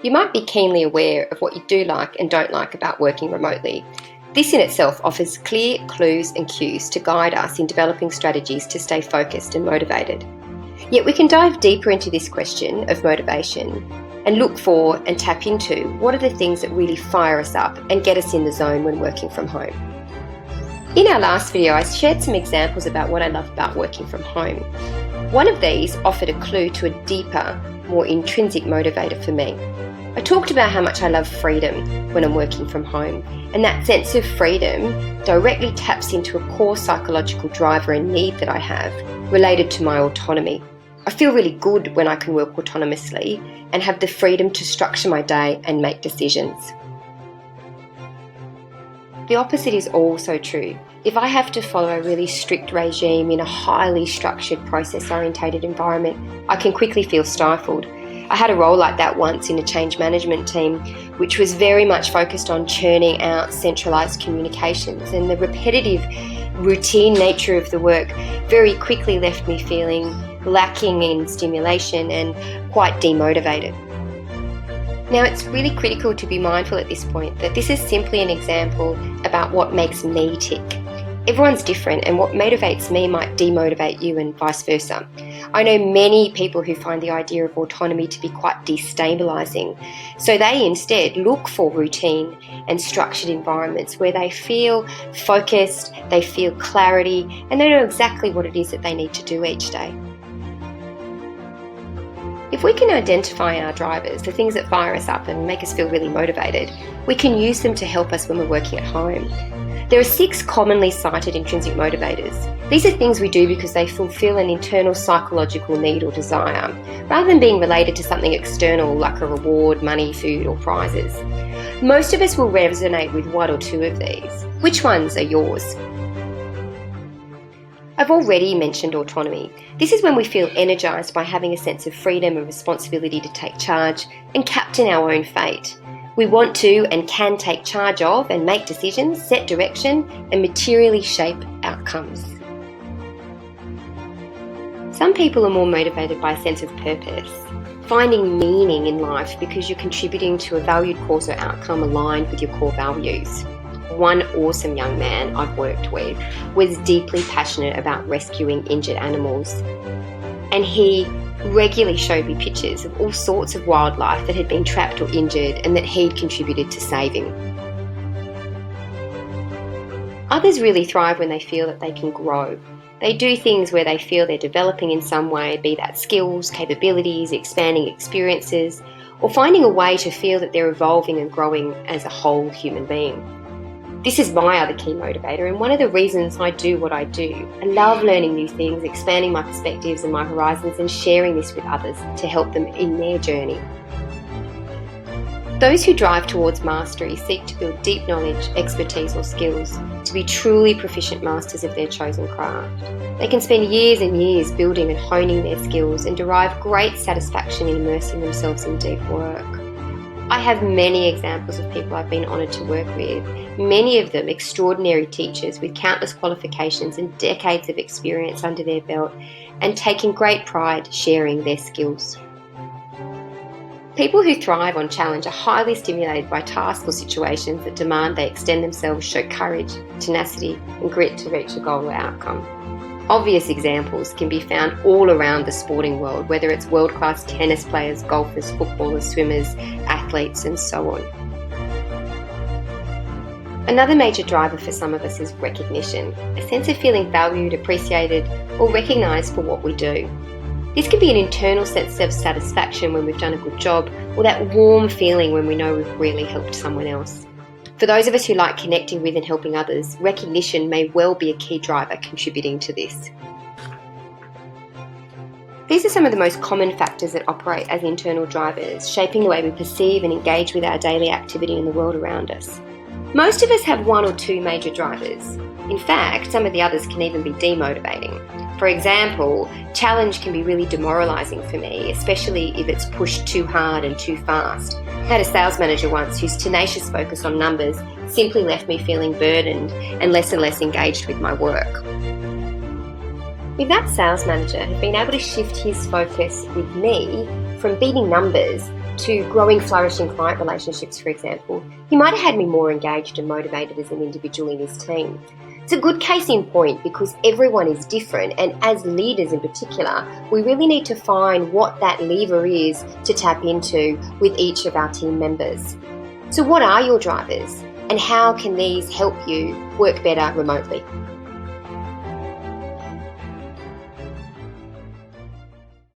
You might be keenly aware of what you do like and don't like about working remotely. This in itself offers clear clues and cues to guide us in developing strategies to stay focused and motivated. Yet we can dive deeper into this question of motivation and look for and tap into what are the things that really fire us up and get us in the zone when working from home. In our last video, I shared some examples about what I love about working from home. One of these offered a clue to a deeper, more intrinsic motivator for me. I talked about how much I love freedom when I'm working from home, and that sense of freedom directly taps into a core psychological driver and need that I have related to my autonomy. I feel really good when I can work autonomously and have the freedom to structure my day and make decisions. The opposite is also true. If I have to follow a really strict regime in a highly structured, process-orientated environment, I can quickly feel stifled. I had a role like that once in a change management team, which was very much focused on churning out centralised communications, and the repetitive, routine nature of the work very quickly left me feeling lacking in stimulation and quite demotivated. Now, it's really critical to be mindful at this point that this is simply an example about what makes me tick. Everyone's different, and what motivates me might demotivate you and vice versa. I know many people who find the idea of autonomy to be quite destabilising, so they instead look for routine and structured environments where they feel focused, they feel clarity, and they know exactly what it is that they need to do each day. If we can identify our drivers, the things that fire us up and make us feel really motivated, we can use them to help us when we're working at home. There are 6 commonly cited intrinsic motivators. These are things we do because they fulfill an internal psychological need or desire, rather than being related to something external like a reward, money, food, or prizes. Most of us will resonate with 1 or 2 of these. Which ones are yours? I've already mentioned autonomy. This is when we feel energised by having a sense of freedom and responsibility to take charge and captain our own fate. We want to and can take charge of and make decisions, set direction, and materially shape outcomes. Some people are more motivated by a sense of purpose, finding meaning in life because you're contributing to a valued cause or outcome aligned with your core values. One awesome young man I've worked with was deeply passionate about rescuing injured animals, and he regularly showed me pictures of all sorts of wildlife that had been trapped or injured and that he'd contributed to saving. Others really thrive when they feel that they can grow. They do things where they feel they're developing in some way, be that skills, capabilities, expanding experiences, or finding a way to feel that they're evolving and growing as a whole human being. This is my other key motivator, and one of the reasons I do what I do. I love learning new things, expanding my perspectives and my horizons, and sharing this with others to help them in their journey. Those who drive towards mastery seek to build deep knowledge, expertise, or skills to be truly proficient masters of their chosen craft. They can spend years and years building and honing their skills and derive great satisfaction in immersing themselves in deep work. I have many examples of people I've been honoured to work with, many of them extraordinary teachers with countless qualifications and decades of experience under their belt, and taking great pride sharing their skills. People who thrive on challenge are highly stimulated by tasks or situations that demand they extend themselves, show courage, tenacity, and grit to reach a goal or outcome. Obvious examples can be found all around the sporting world, whether it's world-class tennis players, golfers, footballers, swimmers, athletes, and so on. Another major driver for some of us is recognition, a sense of feeling valued, appreciated, or recognised for what we do. This can be an internal sense of satisfaction when we've done a good job, or that warm feeling when we know we've really helped someone else. For those of us who like connecting with and helping others, recognition may well be a key driver contributing to this. These are some of the most common factors that operate as internal drivers, shaping the way we perceive and engage with our daily activity in the world around us. Most of us have 1 or 2 major drivers. In fact, some of the others can even be demotivating. For example, challenge can be really demoralising for me, especially if it's pushed too hard and too fast. I had a sales manager once whose tenacious focus on numbers simply left me feeling burdened and less engaged with my work. If that sales manager had been able to shift his focus with me from beating numbers to growing, flourishing client relationships, for example, he might have had me more engaged and motivated as an individual in his team. It's a good case in point because everyone is different, and as leaders in particular, we really need to find what that lever is to tap into with each of our team members. So what are your drivers, and how can these help you work better remotely?